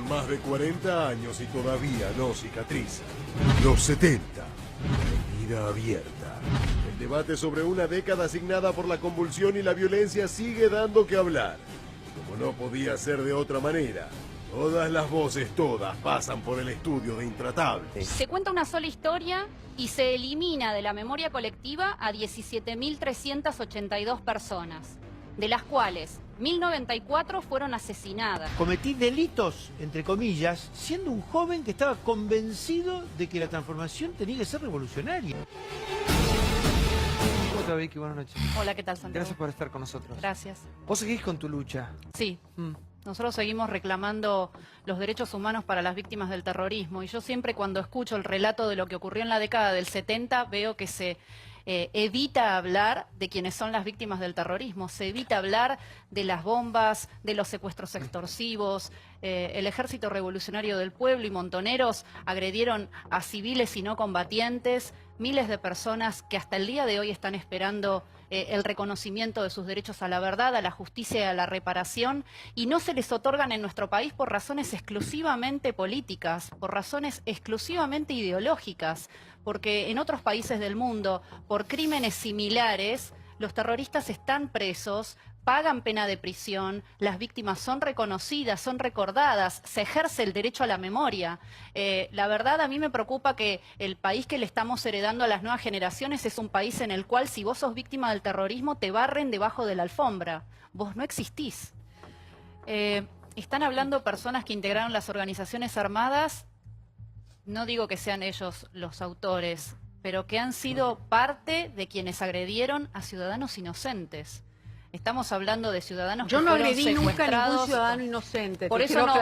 más de 40 años y todavía no cicatriza. Los 70. Herida abierta. El debate sobre una década asignada por la convulsión y la violencia sigue dando que hablar. Como no podía ser de otra manera, todas las voces, todas, pasan por el estudio de Intratables. Se cuenta una sola historia y se elimina de la memoria colectiva a 17.382 personas, de las cuales 1.094 fueron asesinadas. Cometí delitos, entre comillas, siendo un joven que estaba convencido de que la transformación tenía que ser revolucionaria. ¿Cómo te va, Vicky? Buenas noches. Hola, ¿qué tal, Santiago? Gracias por estar con nosotros. Gracias. ¿Vos seguís con tu lucha? Sí. Nosotros seguimos reclamando los derechos humanos para las víctimas del terrorismo y yo siempre cuando escucho el relato de lo que ocurrió en la década del 70 veo que se evita hablar de quienes son las víctimas del terrorismo, se evita hablar de las bombas, de los secuestros extorsivos. El Ejército Revolucionario del Pueblo y montoneros agredieron a civiles y no combatientes, miles de personas que hasta el día de hoy están esperando el reconocimiento de sus derechos a la verdad, a la justicia y a la reparación, y no se les otorgan en nuestro país por razones exclusivamente políticas, por razones exclusivamente ideológicas, porque en otros países del mundo, por crímenes similares, los terroristas están presos, pagan pena de prisión, las víctimas son reconocidas, son recordadas, se ejerce el derecho a la memoria. La verdad, a mí me preocupa que el país que le estamos heredando a las nuevas generaciones es un país en el cual si vos sos víctima del terrorismo te barren debajo de la alfombra. Vos no existís. Están hablando personas que integraron las organizaciones armadas, no digo que sean ellos los autores, pero que han sido parte de quienes agredieron a ciudadanos inocentes. Estamos hablando de ciudadanos que fueron secuestrados. Yo no agredí nunca a ningún ciudadano inocente. Por eso no,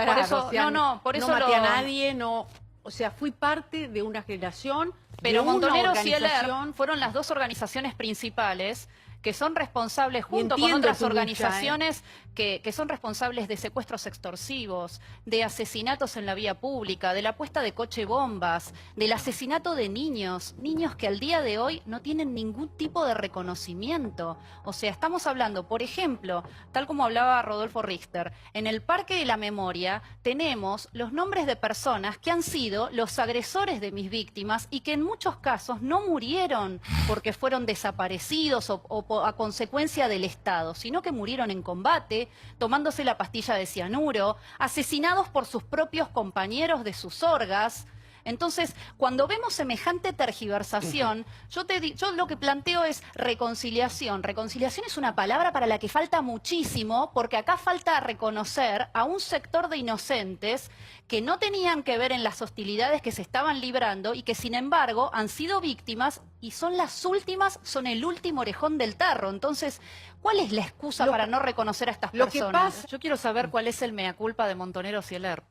por eso, no maté a nadie, no. O sea, fui parte de una generación. Pero Montoneros y el ERP fueron las dos organizaciones principales que son responsables, junto con otras organizaciones, que son responsables de secuestros extorsivos, de asesinatos en la vía pública, de la puesta de coche bombas, del asesinato de niños, niños que al día de hoy no tienen ningún tipo de reconocimiento. O sea, estamos hablando, por ejemplo, tal como hablaba Rodolfo Richter, en el Parque de la Memoria tenemos los nombres de personas que han sido los agresores de mis víctimas y que en muchos casos no murieron porque fueron desaparecidos o a consecuencia del Estado, sino que murieron en combate, tomándose la pastilla de cianuro, asesinados por sus propios compañeros de sus orgas. Entonces, cuando vemos semejante tergiversación, yo lo que planteo es reconciliación. Reconciliación es una palabra para la que falta muchísimo, porque acá falta reconocer a un sector de inocentes que no tenían que ver en las hostilidades que se estaban librando y que, sin embargo, han sido víctimas y son las últimas, son el último orejón del tarro. Entonces, ¿cuál es la excusa para no reconocer a estas personas? Yo quiero saber cuál es el mea culpa de Montoneros y el ERP.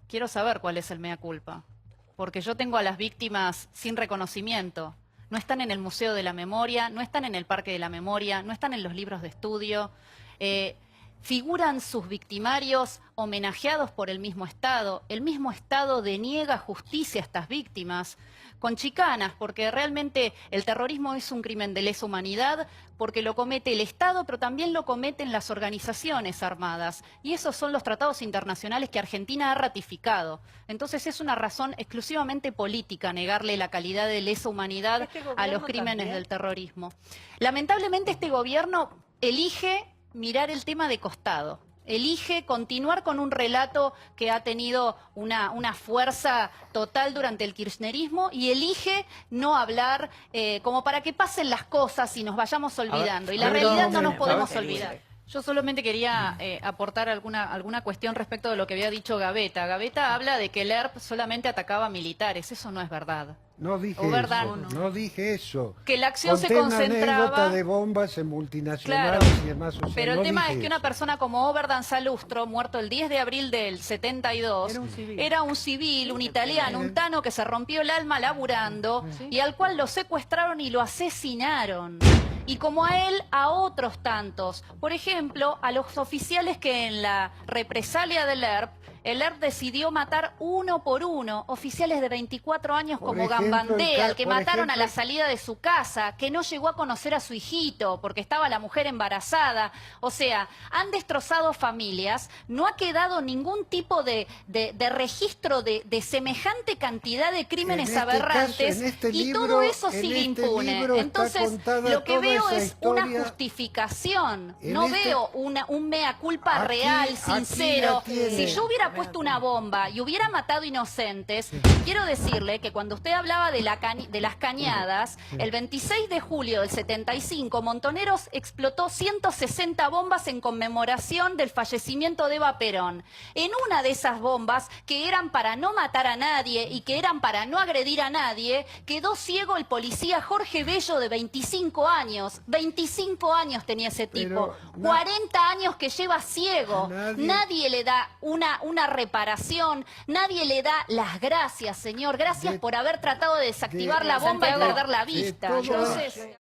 Quiero saber cuál es el mea culpa. Porque yo tengo a las víctimas sin reconocimiento. No están en el Museo de la Memoria, no están en el Parque de la Memoria, no están en los libros de estudio. Figuran sus victimarios homenajeados por el mismo Estado. El mismo Estado deniega justicia a estas víctimas con chicanas, porque realmente el terrorismo es un crimen de lesa humanidad, porque lo comete el Estado, pero también lo cometen las organizaciones armadas. Y esos son los tratados internacionales que Argentina ha ratificado. Entonces es una razón exclusivamente política negarle la calidad de lesa humanidad a los crímenes del terrorismo. Lamentablemente este gobierno elige mirar el tema de costado. Elige continuar con un relato que ha tenido una fuerza total durante el kirchnerismo y elige no hablar como para que pasen las cosas y nos vayamos olvidando. Y la realidad no nos podemos olvidar. Yo solamente quería aportar alguna cuestión respecto de lo que había dicho Gavetta. Gavetta habla de que el ERP solamente atacaba a militares. Eso no es verdad. No dije eso, no dije eso. Que la acción se concentraba... Una anécdota de bombas en multinacionales y demás. O sea, pero el tema es que eso. Una persona como Oberdan Salustro, muerto el 10 de abril del 72, era un civil, un italiano, un tano que se rompió el alma laburando y al cual lo secuestraron y lo asesinaron. Y como a él, a otros tantos. Por ejemplo, a los oficiales que en la represalia del ERP el ERP decidió matar uno por uno oficiales de 24 años como Gambandé, al que mataron a la salida de su casa, que no llegó a conocer a su hijito porque estaba la mujer embarazada. O sea, han destrozado familias, no ha quedado ningún tipo de registro de semejante cantidad de crímenes aberrantes y todo eso sigue impune. Entonces, lo que veo es una justificación, no veo un mea culpa real, sincero. Si yo hubiera puesto una bomba y hubiera matado inocentes, quiero decirle que cuando usted hablaba de las cañadas, el 26 de julio del 75, Montoneros explotó 160 bombas en conmemoración del fallecimiento de Eva Perón. En una de esas bombas, que eran para no matar a nadie y que eran para no agredir a nadie, quedó ciego el policía Jorge Bello de 25 años. 25 años tenía ese tipo. 40 años que lleva ciego. Nadie le da una reparación, nadie le da las gracias, señor. Gracias por haber tratado de desactivar la bomba y perder la vista. Entonces...